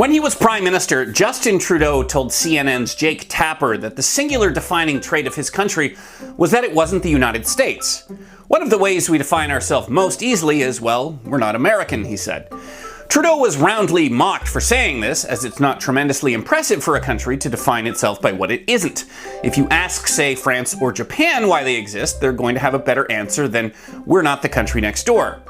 When he was Prime Minister, Justin Trudeau told CNN's Jake Tapper that the singular defining trait of his country was that it wasn't the United States. One of the ways we define ourselves most easily is, well, we're not American, he said. Trudeau was roundly mocked for saying this, as it's not tremendously impressive for a country to define itself by what it isn't. If you ask, say, France or Japan why they exist, they're going to have a better answer than "we're not the country next door."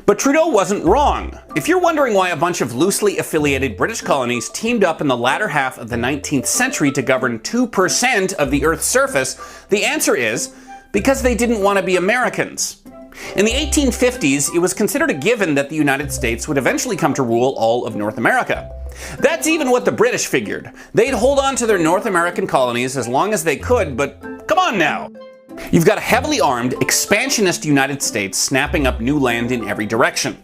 But Trudeau wasn't wrong. If you're wondering why a bunch of loosely affiliated British colonies teamed up in the latter half of the 19th century to govern 2% of the Earth's surface, the answer is because they didn't want to be Americans. In the 1850s, it was considered a given that the United States would eventually come to rule all of North America. That's even what the British figured. They'd hold on to their North American colonies as long as they could, but come on now. You've got a heavily armed, expansionist United States snapping up new land in every direction.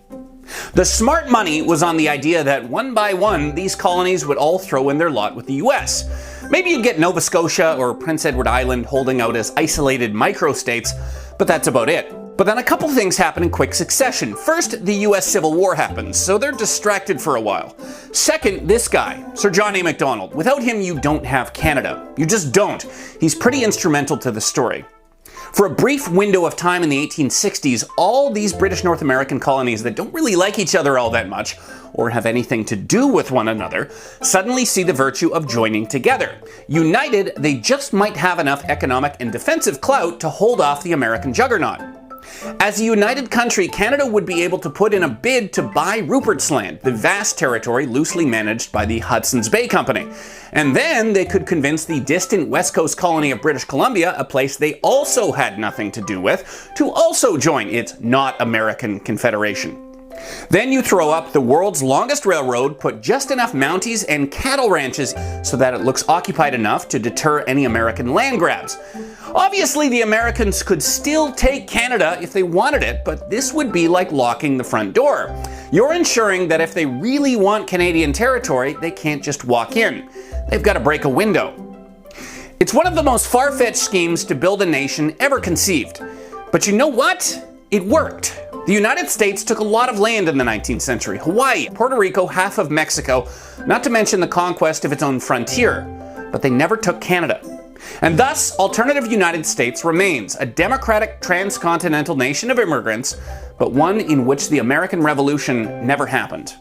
The smart money was on the idea that one by one, these colonies would all throw in their lot with the US. Maybe you'd get Nova Scotia or Prince Edward Island holding out as isolated microstates, but that's about it. But then a couple things happen in quick succession. First, the US Civil War happens, so they're distracted for a while. Second, this guy, Sir John A. Macdonald. Without him, you don't have Canada. You just don't. He's pretty instrumental to the story. For a brief window of time in the 1860s, all these British North American colonies that don't really like each other all that much, or have anything to do with one another, suddenly see the virtue of joining together. United, they just might have enough economic and defensive clout to hold off the American juggernaut. As a united country, Canada would be able to put in a bid to buy Rupert's Land, the vast territory loosely managed by the Hudson's Bay Company. And then they could convince the distant west coast colony of British Columbia, a place they also had nothing to do with, to also join its not American confederation. Then you throw up the world's longest railroad, put just enough Mounties and cattle ranches so that it looks occupied enough to deter any American land grabs. Obviously, the Americans could still take Canada if they wanted it, but this would be like locking the front door. You're ensuring that if they really want Canadian territory, they can't just walk in. They've got to break a window. It's one of the most far-fetched schemes to build a nation ever conceived. But you know what? It worked. The United States took a lot of land in the 19th century. Hawaii, Puerto Rico, half of Mexico, not to mention the conquest of its own frontier. But they never took Canada. And thus, alternative United States remains a democratic transcontinental nation of immigrants, but one in which the American Revolution never happened.